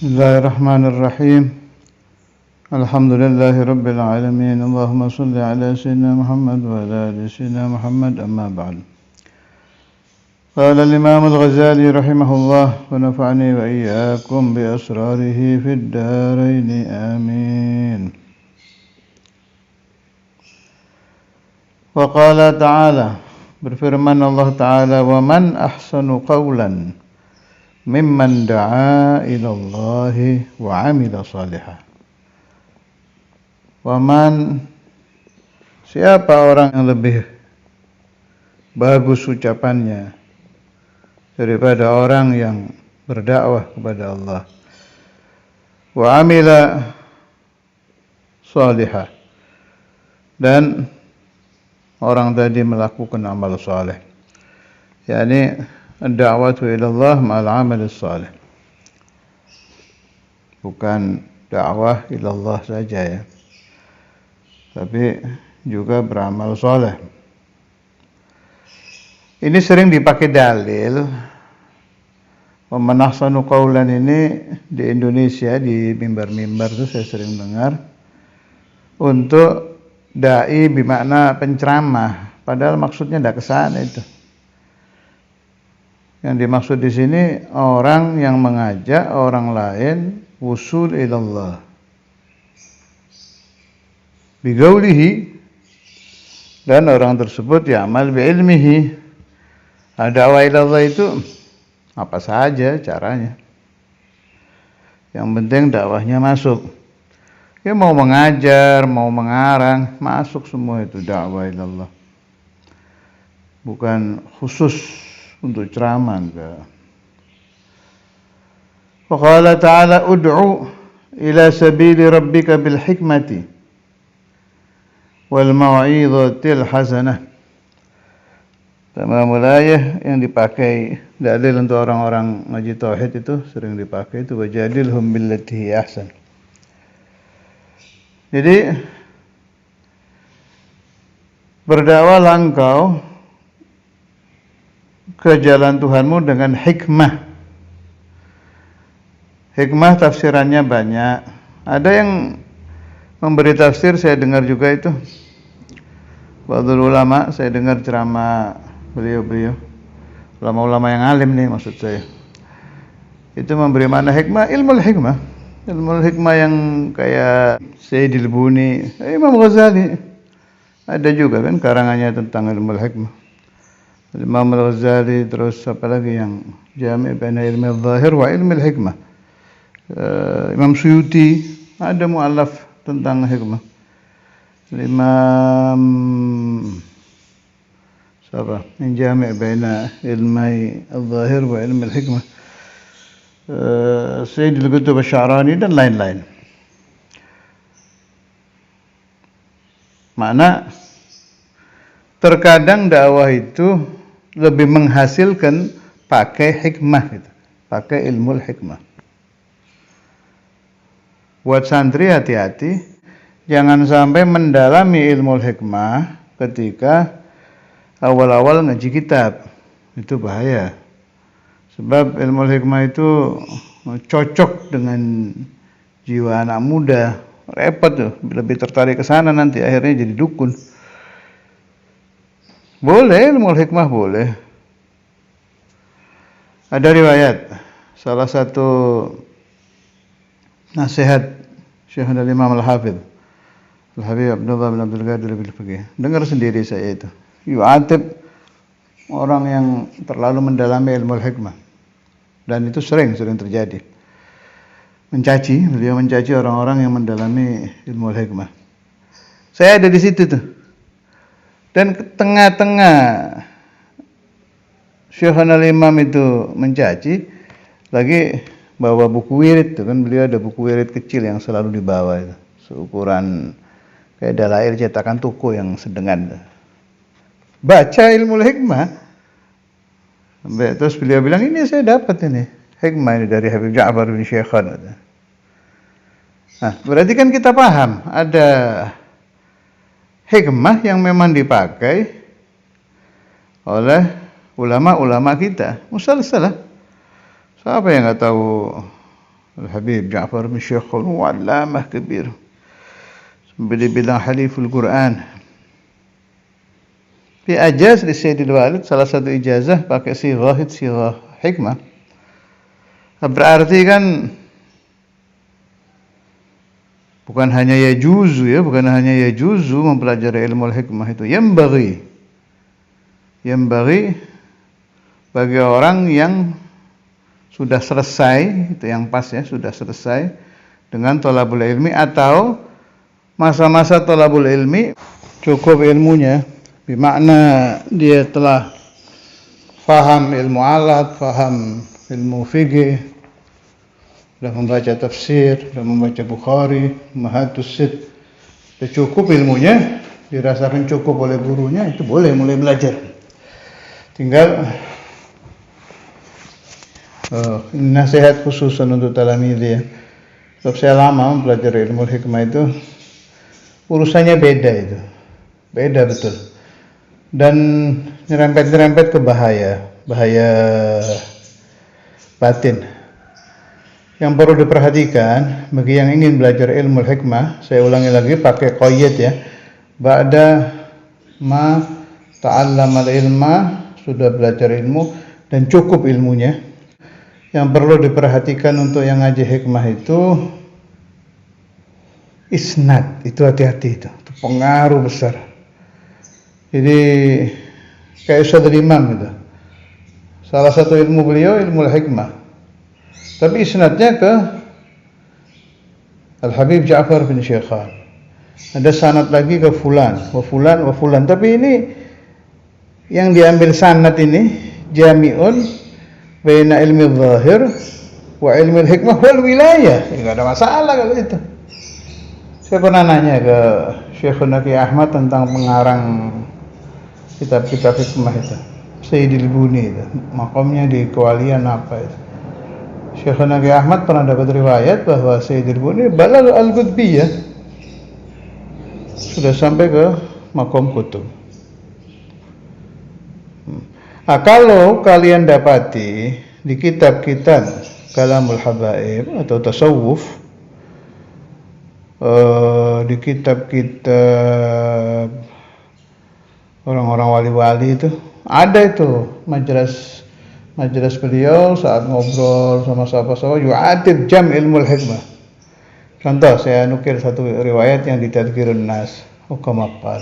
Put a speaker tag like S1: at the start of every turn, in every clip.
S1: Bismillahirrahmanirrahim. Alhamdulillahi rabbil alamin. Allahumma shalli ala sayyidina Muhammad wa ala ali sayyidina Muhammad, amma ba'd. Qala al-Imam al-Ghazali rahimahullah wa nafa'ani wa iyyakum bi asrarihi fid dharain. Amin. Wa qala ta'ala, berfirman Allah Ta'ala, wa man ahsanu qawlan mimman da'a ilallahi wa amila salihah. Waman, siapa orang yang lebih bagus ucapannya daripada orang yang berdakwah kepada Allah, wa amila salihah, dan orang tadi melakukan amal saleh, yakni ad-da'watu ilallah ma'al amal salih, bukan dakwah ilallah saja ya, tapi juga beramal saleh. Ini sering dipakai dalil. Waman ahsanu qawlan ini di Indonesia, di mimbar-mimbar itu saya sering dengar untuk dai bermakna penceramah, padahal maksudnya tidak ke sana itu. Yang dimaksud di sini orang yang mengajak orang lain wusul ilallah bigaulihi, dan orang tersebut ya'mal bi'ilmihi. Dakwah ilallah itu apa saja caranya, yang penting dakwahnya masuk. Ya mau mengajar, mau mengarang, masuk semua itu dakwah ilallah. Bukan khusus untuk ceramah, enggak. Wa qala ta'ala ud'u ila sabili rabbika bil hikmati wal mau'izatil hasanah. Tamamul ayah yang dipakai dalil untuk orang-orang ngaji tauhid itu sering dipakai itu wajadilhum billati hi ahsan. Jadi berdakwahlah engkau ke jalan Tuhanmu dengan hikmah. Hikmah tafsirannya banyak. Ada yang memberi tafsir, saya dengar juga itu. Ba'dul ulama, saya dengar ceramah beliau-beliau. Ulama-ulama yang alim nih maksud saya. Itu memberi mana hikmah, ilmu hikmah. Ilmu hikmah yang kayak Sayyidil Buni, Imam Ghazali. Ada juga kan karangannya tentang ilmu hikmah. Imam Al-Ghazali, terus apa lagi yang Jami' baina ilmi al-zahir wa ilmi al-hikmah. Imam Suyuti ada mu'allaf tentang hikmah. Imam siapa? Yang Jami' baina ilmi al-zahir wa ilmi al-hikmah. Sayyidul Qutb Asy-Sya'rani dan lain-lain. Makna terkadang dakwah itu lebih menghasilkan pakai hikmah gitu, pakai ilmu hikmah. Buat santri hati-hati, jangan sampai mendalami ilmu hikmah ketika awal-awal ngaji kitab. Itu bahaya. Sebab ilmu hikmah itu cocok dengan jiwa anak muda. Repot tuh, lebih tertarik ke sana nanti akhirnya jadi dukun. Boleh, ilmu hikmah boleh. Ada riwayat, salah satu nasihat Syekh Al-Imam Al-Hafidh Al-Habib Abdullah bin Abdul Qadir Al-Faqih. Dengar sendiri saya itu. Yu'atib orang yang terlalu mendalami ilmu hikmah. Dan itu sering terjadi. Beliau mencaci orang-orang yang mendalami ilmu hikmah. Saya ada di situ tuh. Dan ke tengah-tengah Syekhana Al-Imam itu mencaci, lagi bawa buku wirid tuh kan, beliau ada buku wirid kecil yang selalu dibawa itu, seukuran kayak dalail cetakan toko yang sedengan. Baca ilmu hikmah. Terus beliau bilang, ini saya dapat ini hikmah ini dari Habib Ja'far bin Syekhan. Nah, berarti kan kita paham ada hikmah yang memang dipakai oleh ulama-ulama kita. Musalsalah. Siapa yang nggak tahu Al-Habib Ja'far bin Syekh Al-Allamah Kabir. Beliau bilang haliful Quran. Fi ajaz di Sayyidil Walid, salah satu ijazah pakai sighah hikmah. Berarti kan bukan hanya yajuzu mempelajari ilmu hikmah itu. Yang bagi orang yang sudah selesai, itu yang pas ya, sudah selesai dengan thalabul ilmi, atau masa-masa thalabul ilmi cukup ilmunya, bermakna dia telah faham ilmu alat, faham ilmu fikih, sudah membaca tafsir, sudah membaca Bukhari, Mahatus Sid, sudah cukup ilmunya, dirasakan cukup oleh gurunya, itu boleh mulai belajar. Tinggal nasihat khusus untuk talamidhi ya. Sebab saya lama mempelajari ilmu hikmah itu, urusannya beda itu. Beda betul. Dan nyerempet-nyerempet ke bahaya batin. Yang perlu diperhatikan bagi yang ingin belajar ilmu hikmah, saya ulangi lagi pakai qayyid ya. Ba'da ma ta'allama al-ilma, sudah belajar ilmu dan cukup ilmunya. Yang perlu diperhatikan untuk yang ngaji hikmah itu isnad, itu hati-hati itu pengaruh besar. Jadi kayak Ustaz Imam itu, salah satu ilmu beliau ilmu hikmah, tapi isnadnya ke Al-Habib Ja'far bin Syekh. Ada sanad lagi ke fulan, wa fulan. Tapi ini yang diambil sanad ini jami'un baina ilmi zahir wa ilmi hikmah wal wilayah. Enggak ada masalah kalau itu. Saya pernah nanya ke Syekhuna Ki Ahmad tentang pengarang kitab-kitab hikmah itu, Sayyidil Buni itu, makamnya di kewalian apa itu. Syekhuna Ki Ahmad pernah dapat riwayat bahwa Sayyidil Buni balagh al-Qutbiyah, sudah sampai ke makom kutub. Nah, kalau kalian dapati di kitab-kitab Kalamul Habaib atau tasawuf, di kitab-kitab orang-orang wali-wali itu ada itu majelis beliau saat ngobrol sama sahabat-sahabat yu'atib jam ilmu hikmah. Contoh, saya nukil satu riwayat yang di Tadhkirun Nas, hukamaqal.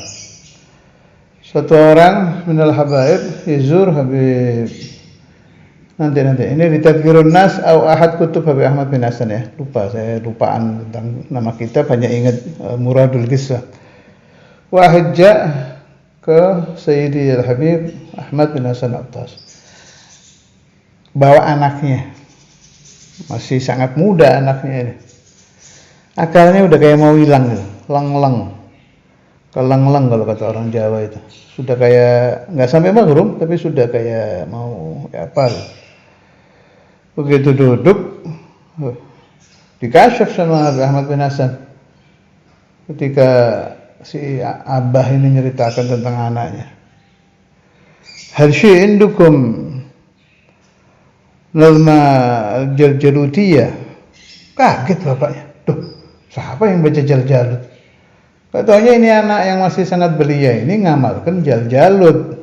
S1: Satu orang minal habaib yazur Habib, nanti ini di Tadhkirun Nas atau ahad kutub Habib Ahmad bin Hasan ya, saya lupaan tentang nama kitab, hanya ingat Muradul Qissah. Wahid ke Sayyidi Al-Habib Ahmad bin Hasan Attas, bawa anaknya, masih sangat muda anaknya ini, akalnya udah kayak mau hilang, keleng-leng kalau kata orang Jawa itu, sudah kayak nggak sampai maghrub tapi sudah kayak mau apa. Begitu duduk dikasyaf sama Ahmad bin Hasan ketika si abah ini nyeritakan tentang anaknya. Hal syai'in dukum nazma al-Jaljalutiyah. Kaget bapaknya. Duh, siapa yang baca Jaljalut? Katanya ini anak yang masih sangat belia ini ngamalkan Jaljalut.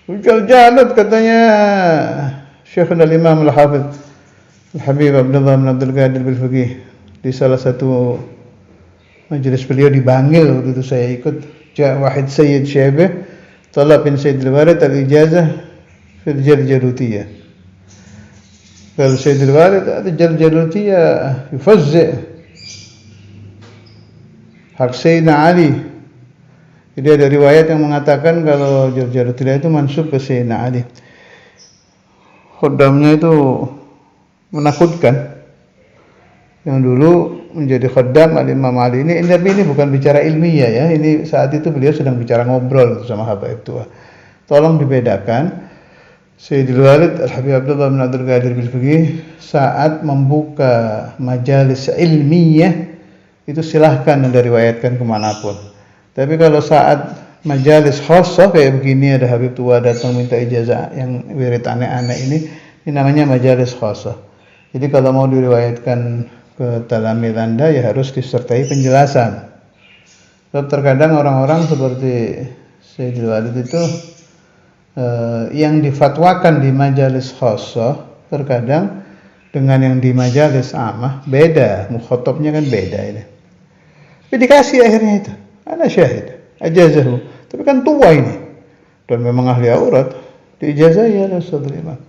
S1: Jaljalut katanya Syekhul Imam Al-Hafidh Al-Habib Abdullah bin Abdul Qadir Bil-Fiqih di salah satu majelis beliau di Bangil, waktu itu saya ikut. Wahid Sayyid Syabih talab bin Sayyidil Walid al-ijazah fil Jaljalutiyah. Kalau Sayyidil Walid ada Jaljalutiyah yufazzi' hak Sayyidina Ali. Jadi ada riwayat yang mengatakan kalau Jaljalutiyah itu mansub ke Sayyidina Ali. Khodamnya itu menakutkan. Yang dulu menjadi khodam Al-Imam Ali ini, tapi ini bukan bicara ilmiah ya. Ini saat itu beliau sedang bicara ngobrol sama habaib tua. Tolong dibedakan. Sayyidil Walid Al-Habib Abdullah bin Abdul Qadir Bil-Fiqih saat membuka majalis ilmiah itu silahkan Anda riwayatkan kemanapun. Tapi kalau saat majalis khusus kayak begini, ada habib tua datang minta ijazah yang wirid aneh-aneh ini namanya majalis khusus. Jadi kalau mau diriwayatkan ke talamid Anda ya harus disertai penjelasan. Sebab terkadang orang-orang seperti Sayyidul Walid itu yang difatwakan di majalis khassah terkadang dengan yang di majalis amah beda, mukhatabnya kan beda ini. Tapi dikasih akhirnya itu, ana syahid, ajazahu. Tapi kan tua ini dan memang ahli aurat, diijazahi oleh Ustadz Imam.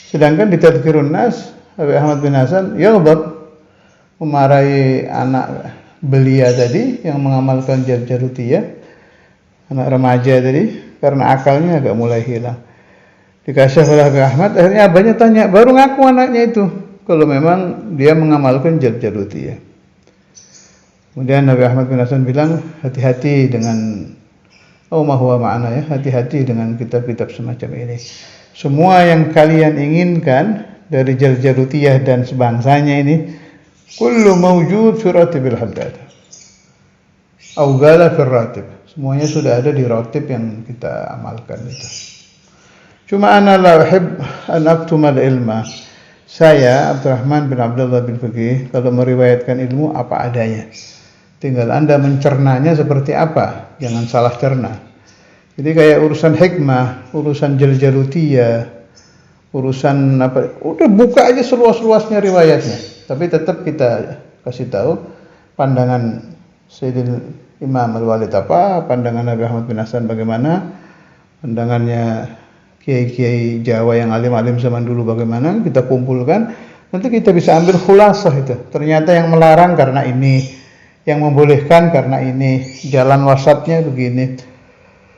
S1: Sedangkan di Tadhkirun Nas, Habib Ahmad bin Hasan yaghdab, memarahi anak belia tadi yang mengamalkan jarjarutiyah, anak remaja tadi, karena akalnya agak mulai hilang. Dikasih oleh Habib Ahmad, akhirnya abahnya tanya, baru ngaku anaknya itu kalau memang dia mengamalkan jarjarutiyah. Kemudian Habib Ahmad bin Hasan bilang, hati-hati dengan ma huwa ma'ana ya, hati-hati dengan kitab-kitab semacam ini. Semua yang kalian inginkan dari jarjarutiyah dan sebangsanya ini, kullu mawjud fi ratibil haddad au gala fi ratib, semuanya sudah ada di ratib yang kita amalkan itu. Cuma ana la uhib an aktumal ilma, saya Abdurrahman bin Abdullah bin Faqih kalau meriwayatkan ilmu apa adanya, tinggal Anda mencernanya seperti apa, jangan salah cerna. Jadi kayak urusan hikmah, urusan jarjarutiyah, urusan apa, udah buka aja seluas-luasnya riwayatnya. Tapi tetap kita kasih tahu pandangan Sayyidil Imam Al-Walid apa, pandangan Nabi Ahmad bin Hasan bagaimana, pandangannya kiai-kiai Jawa yang alim-alim zaman dulu bagaimana, kita kumpulkan, nanti kita bisa ambil khulasah itu. Ternyata yang melarang karena ini, yang membolehkan karena ini, jalan wasatnya begini.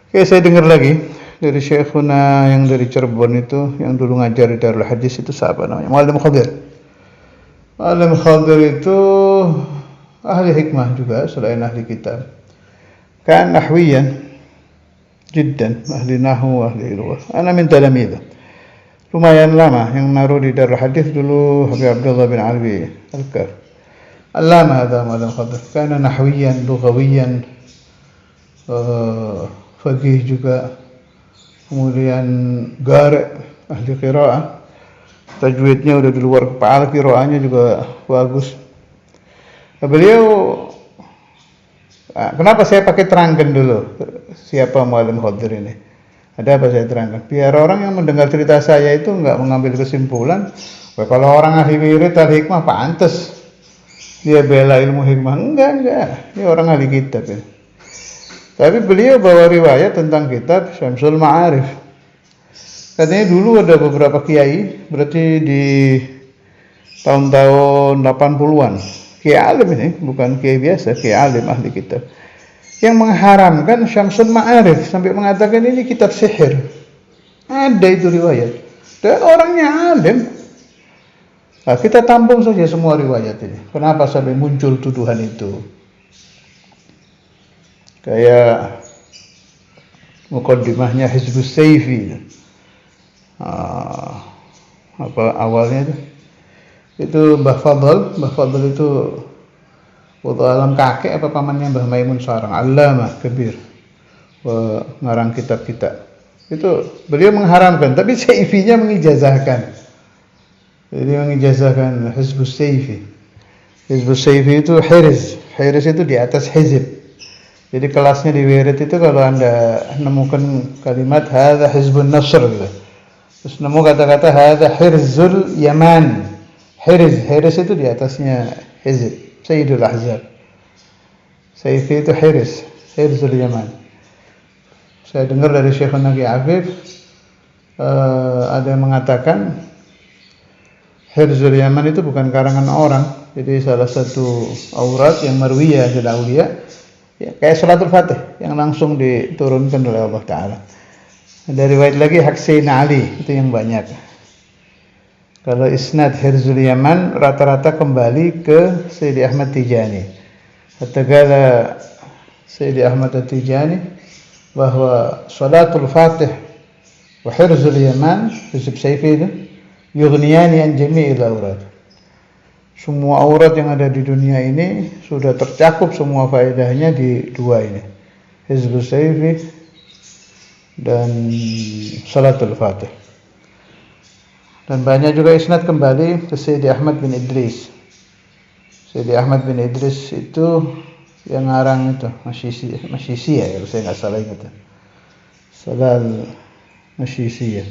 S1: Oke, saya dengar lagi dari Syekhuna yang dari Cirebon itu, yang dulu ngajar di Darul Hadis itu siapa namanya? Muallim Khadir. Muallim Khadir itu ahli hikmah juga selain ahli kitab. Kan nahwiyan jiddan, ahli nahwu, ahli lughah. Ana min talamidh. Lumayan lama yang naruh di Darul Hadis dulu Habib Abdullah bin Alwi Al-Kaf. Allama hada Muallim Khadir. Kana nahwiyan, lughawiyan, faqih juga. Kemudian qari', ahli qiraah. Tajwidnya udah di luar kepala, qiraahnya juga bagus. Beliau, kenapa saya pakai terangkan dulu siapa Muallim Khadir ini? Ada apa saya terangkan? Biar orang yang mendengar cerita saya itu enggak mengambil kesimpulan, kalau orang ahli wirid ahli hikmah pantas dia bela ilmu hikmah. Enggak. Ini orang ahli kitab ya. Tapi beliau bawa riwayat tentang kitab Syamsul Ma'arif. Katanya dulu ada beberapa kiai, berarti di tahun-tahun 80-an. Kiai alim ini, bukan kiai biasa, kiai alim ahli kitab. Yang mengharamkan Syamsul Ma'arif sampai mengatakan ini kitab sihir. Ada itu riwayat. Dan orangnya alim. Nah, kita tampung saja semua riwayat ini. Kenapa sampai muncul tuduhan itu? Kayak muqaddimahnya Hizbus Sayfi. Apa awalnya itu Mbah Fadl itu waktu alam kakek apa pamannya Mbah Maimun Sarang, Allamah Kabir, ngarang kitab-kitab. Itu beliau mengharamkan, tapi Sayfinya mengijazahkan. Jadi mengijazahkan Hizbus Sayfi. Hizbus Sayfi itu Hiriz itu di atas hizib. Jadi kelasnya di wirid itu kalau Anda nemukan kalimat hadza Hizbun Nasr gitu. Terus nemu kata-kata hadza Hirzul Yaman. Hiriz itu di atasnya hizib, Sayyidul Ahzab. Sayfi itu Hirzul Yaman. Saya dengar dari Syekh Naqi Afif ada yang mengatakan Hirzul Yaman itu bukan karangan orang. Jadi salah satu aurat yang marwiyah dari aulia, ya, kayak Salatul Fatih yang langsung diturunkan oleh Allah Ta'ala. Ada riwayat lagi hak Sayyidina Ali, itu yang banyak. Kalau isnad Hirzul Yaman rata-rata kembali ke Sayyidi Ahmad Tijani. Kata Sayyidi Ahmad Tijani bahwa Salatul Fatih wa Hirzul Yaman, Hizb Sayfi itu yughniyani an jami'il aurat. Semua aurat yang ada di dunia ini sudah tercakup semua faedahnya di dua ini, Hizb Sayfi dan Salatul Fatih. Dan banyak juga isnad kembali ke Sayyidi Ahmad bin Idris. Sayyidi Ahmad bin Idris itu yang ngarang itu Masyisi ya, kalau saya nggak salah ingat ya. Salal Masyisi ya.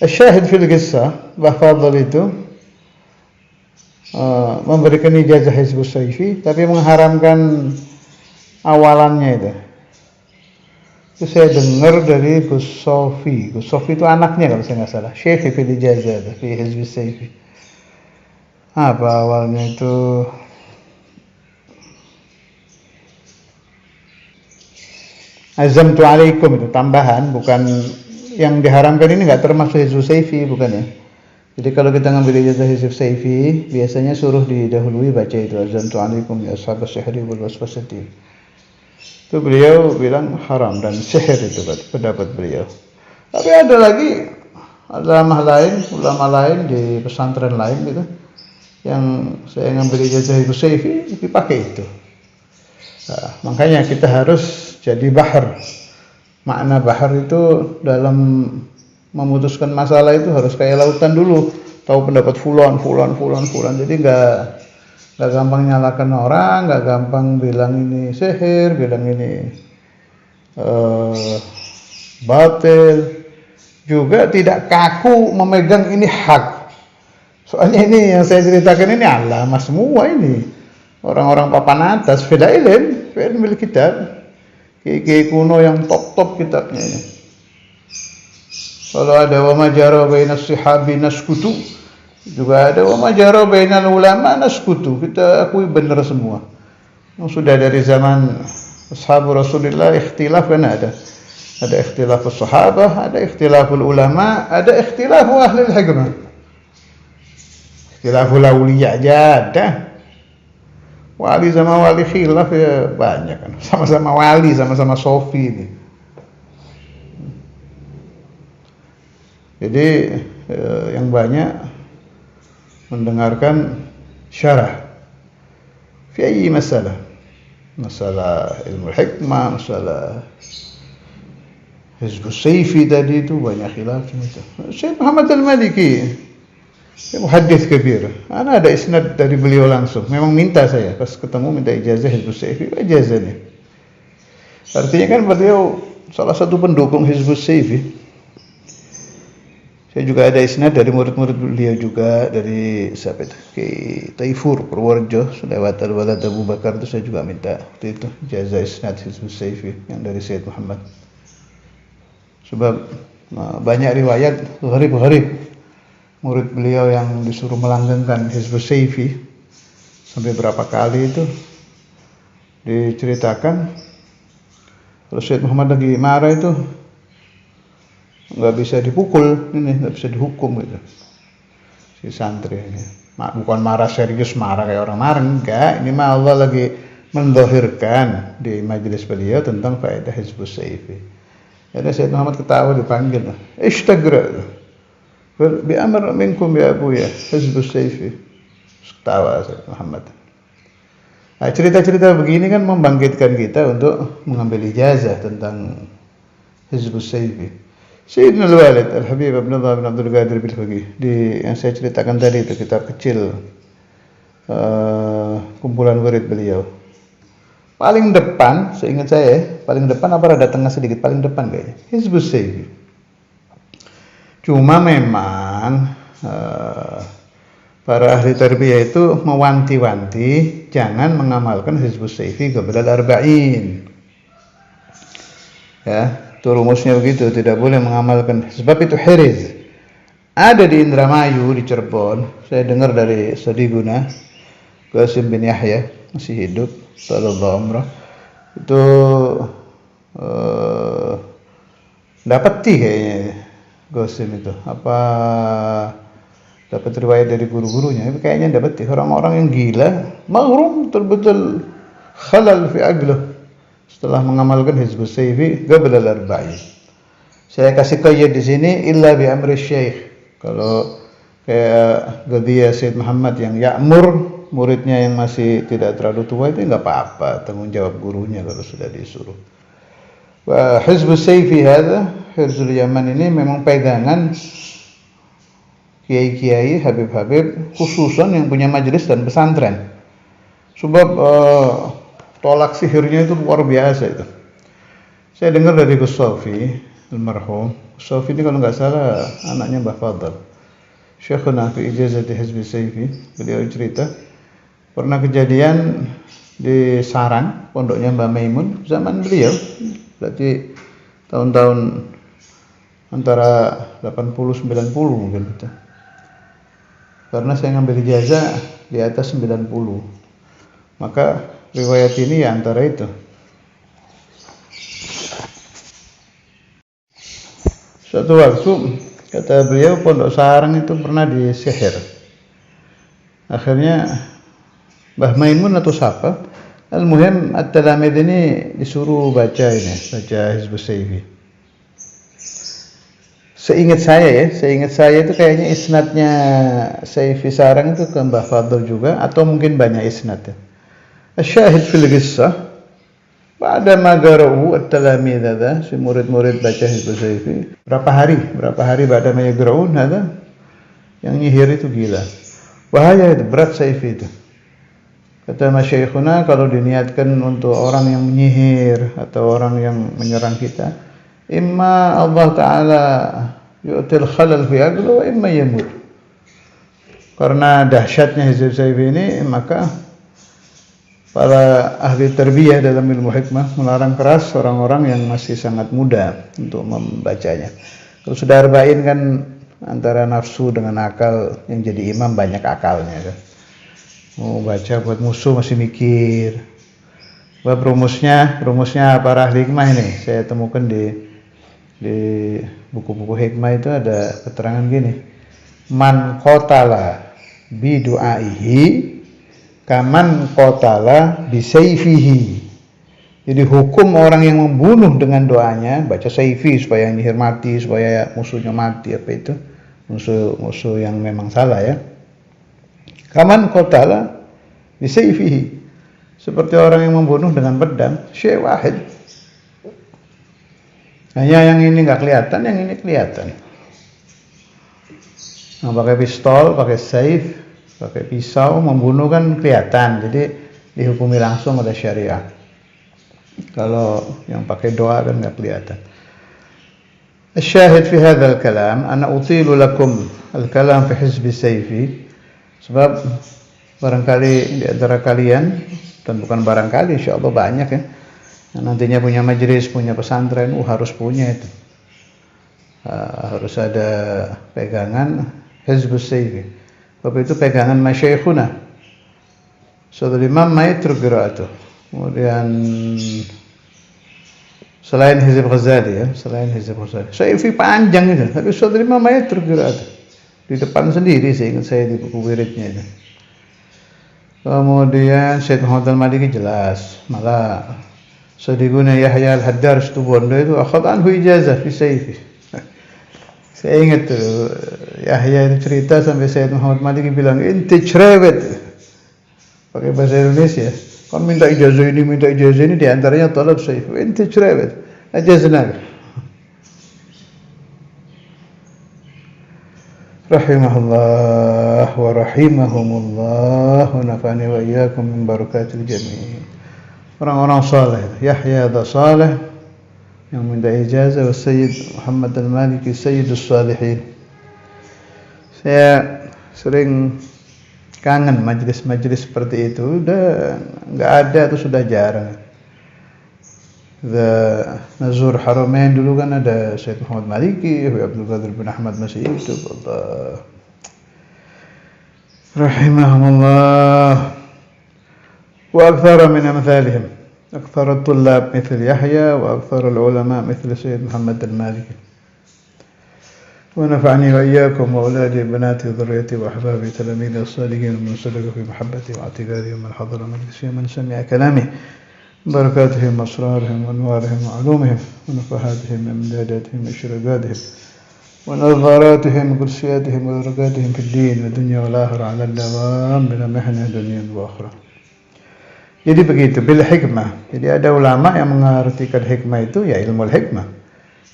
S1: Syahid fil qissah, Bahfadhal itu memberikan ijazah Hizbus Sayfi, tapi mengharamkan awalannya itu. Itu saya dengar dari Gus Sofi. Gus Sofi itu anaknya kalau saya nggak salah. Syekh fil ijazah fi Hizbus Sayfi. Apa awalnya itu? Azamtu alaikum itu tambahan, bukan yang diharamkan ini nggak termasuk Hizbus Sayfi, bukan ya. Jadi kalau kita ngambil ijazah Hizbus Sayfi, biasanya suruh didahului baca itu azamtu alaikum ya ashabas sihri wal waswasati. Itu beliau bilang haram dan sihir itu pendapat beliau. Tapi ada lagi ulama lain di pesantren lain gitu yang saya ngambil ijazah Hizbus Sayfi dipakai itu. Nah, makanya kita harus jadi bahar. Makna bahar itu dalam memutuskan masalah itu harus kayak lautan dulu, tahu pendapat fulan. Jadi nggak gampang nyalakan orang, nggak gampang bilang ini sihir, bilang ini batil. Juga tidak kaku memegang ini hak. Soalnya ini yang saya ceritakan ini alama semua ini. Orang-orang papan atas, fil ilm kitab. Kiai kuno yang top kitabnya ini. Kalau ada wa majara bainas sahabi naskutu, juga ada wa majara bainal ulama naskutu. Kita akui benar semua. Sudah dari zaman ashabu Rasulullah ikhtilaf kan ada. Ada ikhtilafus sahabah, ada ikhtilaful ulama, ada ikhtilafu ahli hikmah. Ikhtilaful awliya aja ada. Wali sama wali khilaf ya banyak kan. Sama-sama wali, sama-sama sofi ini. Jadi yang banyak mendengarkan syarah fi ayyi masalah. Masalah ilmu hikmah, masalah Hizbus Sayfi tadi itu banyak khilafnya itu. Syekh Muhammad Al-Maliki, muhaddits kabir. Ana ada isnad dari beliau langsung. Memang minta saya pas ketemu minta ijazah Hizbus Sayfi, ijazahnya. Artinya kan beliau salah satu pendukung Hizbus Sayfi. Saya juga ada isnad dari murid-murid beliau juga, dari siapa itu? Ki Taifur Purworejo, lewat Al-Walad Abu Bakar itu saya juga minta waktu itu ijazah isnad Hizbus Sayfi yang dari Sayyid Muhammad. Sebab banyak riwayat gharib murid beliau yang disuruh melanggengkan Hizbus Sayfi sampai berapa kali itu diceritakan. Kalau Sayyid Muhammad lagi marah itu nggak bisa dipukul, nggak bisa dihukum gitu si santri ini. Bukan marah serius, marah kayak orang marah, enggak. Ini mah Allah lagi mendhahirkan di majelis beliau tentang faedah Hizbus Sayfi. Jadi Sayyid Muhammad ketawa dipanggil, ishtagra bi amr minkum ya Abu ya Hizbus Sayfi. Ketawa Sayyid Muhammad. Nah, cerita-cerita begini kan membangkitkan kita untuk mengambil ijazah tentang Hizbus Sayfi. Sayyidina Al-Walid Al-Habib Abdullah bin Abdul Qadir Bil-Faqih di yang saya ceritakan tadi itu kitab kecil kumpulan murid beliau. Paling depan, seingat saya, paling depan apa rada tengah sedikit, paling depan kayaknya Hizbus Sayfi. Cuma memang para ahli tarbiyah itu mewanti-wanti jangan mengamalkan Hizbus Sayfi qabla al-arba'in. Ya, itu rumusnya begitu, tidak boleh mengamalkan. Sebab itu hiriz. Ada di Indramayu, di Cirebon, saya dengar dari Sadiguna Qasim bin Yahya, masih hidup, sallallahu umrah. Itu dapati kayaknya Qasim itu. Apa dapat riwayat dari guru-gurunya? Kayaknya dapati orang-orang yang gila, maghrum betul-betul khalal fi aqlih setelah mengamalkan Hizbus Sayfi qabla al-arba'in. Saya kasih qayyad di sini illa bi amri syekh. Kalau kayak Gadiyah Sayyid Muhammad yang ya'mur muridnya yang masih tidak terlalu tua itu enggak apa-apa, tanggung jawab gurunya kalau sudah disuruh. Wa Hizbus Sayfi hadza, Hirzul Yaman ini memang pegangan kiai-kiai, habib-habib, khususan yang punya majelis dan pesantren. Sebab tolak sihirnya itu luar biasa itu. Saya dengar dari Gus Sofi, almarhum. Gus Sofi ini kalau nggak salah anaknya Mbah Fadl. Syekhuna fi ijazati Hizbi Sayfi, beliau cerita pernah kejadian di sarang pondoknya Mbah Maimun zaman beliau, berarti tahun-tahun antara 80-90 mungkin itu. Karena saya ngambil ijazah di atas 90, maka riwayat ini ya antara itu. Suatu waktu kata beliau pondok sarang itu pernah disihir. Akhirnya Mbah Maimun atau siapa, al-muhim at-talamid ini disuruh baca Hizbus Sayfi. Seingat saya itu kayaknya isnadnya Sayfi Sarang itu ke Mbah Fadl juga, atau mungkin banyak isnadnya. Asyahid fil qissah, pada magarau at-talamid ada, si murid-murid baca Hizbus Sayfi. Berapa hari pada magarau ada, yang nyihir itu gila. Bahaya itu, berat Sayfi itu. Kata masyayikhuna, kalau diniatkan untuk orang yang menyihir atau orang yang menyerang kita, imma Allah Ta'ala yu'til khalal fi aqli wa imma yamut. Karena dahsyatnya Hizbus Sayfi ini, maka para ahli tarbiyah dalam ilmu hikmah melarang keras orang-orang yang masih sangat muda untuk membacanya. Kalau sudah arba'in kan antara nafsu dengan akal, yang jadi imam banyak akalnya kan. Mau baca buat musuh masih mikir. Bab rumusnya para ahli hikmah ini saya temukan di buku-buku hikmah itu ada keterangan gini. Man qatala bi du'aihi kaman qatala bi sayfihi. Jadi hukum orang yang membunuh dengan doanya, baca sayfi supaya nyihir mati, supaya musuhnya mati, apa itu? Musuh yang memang salah ya. Kaman qatala bi sayfihi. Seperti orang yang membunuh dengan pedang, syai' wahid. Hanya yang ini enggak kelihatan, yang ini kelihatan. Nah, pakai pistol, pakai saif, pakai pisau membunuh kan kelihatan, jadi dihukumi langsung oleh syariah. Kalau yang pakai doa kan nggak kelihatan. Asyahid fi hadzal kalam, ana utilu lakum al-kalam fi hizbi sayfi, sebab barangkali di antara kalian, dan bukan barangkali, insyaallah banyak ya, yang nantinya punya majelis, punya pesantren, harus punya itu. Harus ada pegangan Hizbus Sayfi. Sebab itu pegangan masyayikhuna. Saudara Imam Maitru Qiraatuh. Kemudian selain Hizb Ghazali ya, Sayfi panjang itu. Tapi saudara Imam Maitru Qiraatuh. Di depan sendiri saya ingat saya di buku wiridnya itu. Kemudian Syed Muhammad Al-Maliki jelas. Malah Sadiguna Yahya Al-Haddar Stubondo itu akhad anhu ijazah fi Sayfi. Saya ingat tuh Yahya itu cerita sampai Syed Muhammad Maliki bilang, "Inti cerewet." Pakai bahasa Indonesia. Kan minta ijazah ini di antaranya talab Sayfi. Inti cerewet. Ajazna. Rahimahullah wa rahimahumullah wa nafa'ani wa iyyakum min barakatil jami'. Orang-orang saleh, Yahya ada saleh yang minta ijazah, wa Sayyid Muhammad Al-Maliki Sayyidus Salihin. Saya sering kangen majelis-majelis seperti itu, udah enggak ada atau sudah jarang. Nazur Haramain dulu kan ada Syed Muhammad Maliki, Abdul Qadir bin Ahmad masih hidup, Allah rahimahumullah. Wa akthara min amthalihim, akthar at-tullab mithl Yahya wa akthar al-ulama mithl Syed Muhammad al-Maliki. Wa nafa'ani wa iyyakum wa auladi banati dhurriyyati wa ahbabi talamidi as-salihin man salaka fi mahabbati wa i'tiqadi man hadara majlisi man sami'a kalami. بركاتهم أسرارهم وأنوارهم وعلومهم ونفحاتهم وإمداداتهم وإشراقاتهم ونظاراتهم وقدسياتهم ودرجاتهم في الدين والدنيا والآخرة على الدوام بلا محنة دنيا وآخرة. Jadi begitu, bil hikmah. Jadi ada ulama yang mengartikan hikmah itu ya ilmu hikmah.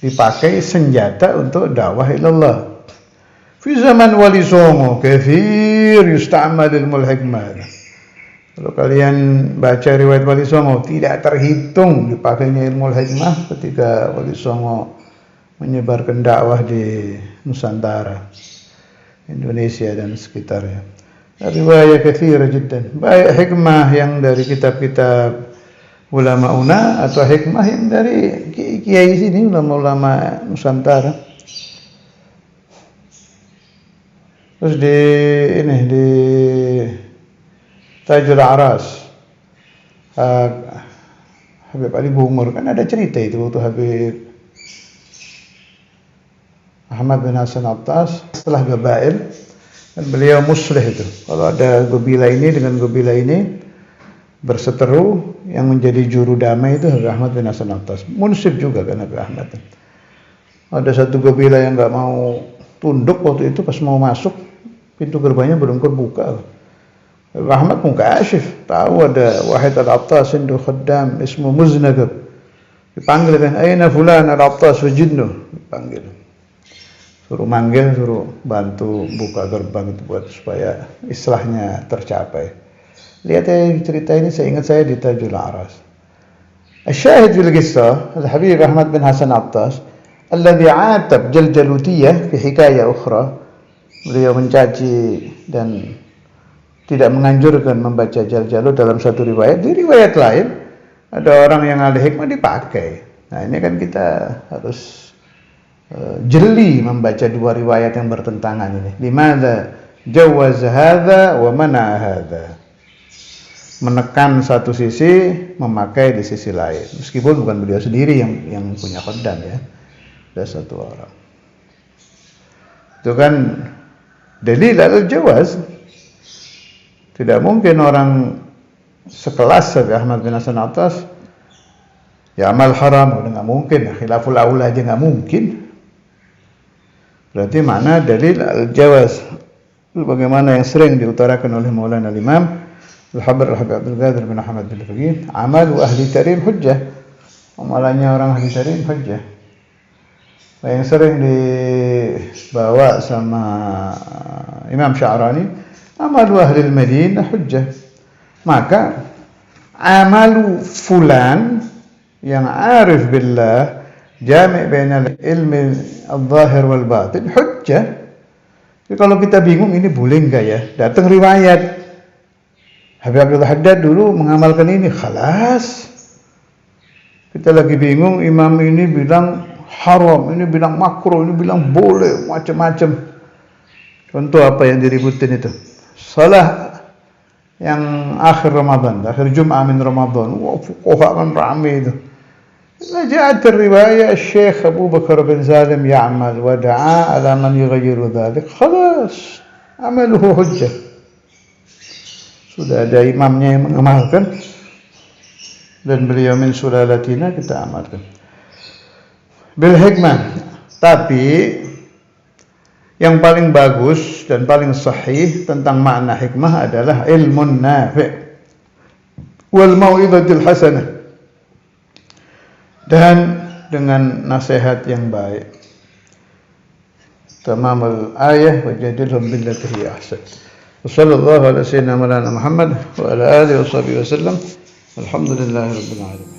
S1: Dipakai senjata untuk dakwah ilallah. Fi zaman Wali Songo kathir yusta'mal ilmul hikmah. Kalau kalian baca riwayat Wali Songo, tidak terhitung dipakainya ilmu hikmah ketika Wali Songo menyebarkan dakwah di Nusantara, Indonesia dan sekitarnya. Riwayat kathir jiddan. Baik hikmah yang dari kitab-kitab ulama una atau hikmah yang dari kiai sini, ulama-ulama Nusantara. Terus di Tajul Aras, Habib Ali Bungur, kan ada cerita itu waktu Habib Ahmad bin Hasan Attas setelah Gabail, dan beliau muslih itu. Kalau ada gobila ini dengan gobila ini berseteru, yang menjadi juru damai itu Habib Ahmad bin Hasan Attas. Munsif juga kan Habib Ahmad. Ada satu gobila yang nggak mau tunduk waktu itu, pas mau masuk pintu gerbangnya belum terbuka. Rahmat pun kasyif, tahu ada Wahid Al-Attas indu khaddam ismu Muznagab, dipanggil kan, aina fulan Al-Attas wajidnu, dipanggil, suruh manggil, suruh bantu buka gerbang itu buat supaya islahnya tercapai. Lihat cerita ini, saya ingat saya di Tajul Aras. Asyahid fil qissah Al-Habib Ahmad bin Hasan Attas alladhi atab Jaljalutiyah fi hikayah ukhra, beliau mencaci dan tidak menganjurkan membaca Jaljalut dalam satu riwayat. Di riwayat lain ada orang yang ahli hikmah dipakai. Nah ini kan kita harus jeli membaca dua riwayat yang bertentangan ini. Limadza jawaz hadza wa mana hadza. Menekan satu sisi, memakai di sisi lain. Meskipun bukan beliau sendiri yang punya khaddam ya. Ada satu orang. Itu kan dalil al-jawaz. Tidak mungkin orang sekelas Habib Ahmad bin Hasan Attas ya amal haram, udah nggak mungkin. Khilaful aula aja nggak mungkin. Berarti mana dalil al-jawaz? Bagaimana yang sering diutarakan oleh Maulana al-Imam Al-Habib Abdul Qadir bin Ahmad bin Faqih, amal ahli tarim hujjah. Amalannya orang ahli tarim hujjah. Yang sering dibawa sama Imam Sya'rani, amalu ahli al-Madinah hujjah. Maka amalu fulan yang arif billah, jami' bainal ilmi al-zahir wal batin hujjah. Jadi kalau kita bingung ini boleh enggak ya, datang riwayat Habib Abdul Haddad dulu mengamalkan ini, khalas. Kita lagi bingung, imam ini bilang haram, ini bilang makruh, ini bilang boleh, macam-macam. Contoh apa yang diributin itu? Salah yang akhir Ramadan, akhir Jum'ah min Ramadan, fuqaha kan ramai itu. جاءت الرواية الشيخ أبو بكر بن سالم يعمل ودعا على من يغير ذلك, خلاص عمله حجة. Sudah ada imamnya yang mengamalkan dan beliau min sulalatina, kita amalkan bil hikmah. Tapi yang paling bagus dan paling sahih tentang makna hikmah adalah ilmun nafi' wal mau'izatil hasanah, dan dengan nasihat yang baik. Tamamul ayah wajadilhum billati hiya ahsan. Wassallallahu ala sayyidina Maulana Muhammad wa ala alihi wa sahbihi wasallam. Alhamdulillahirabbil alamin.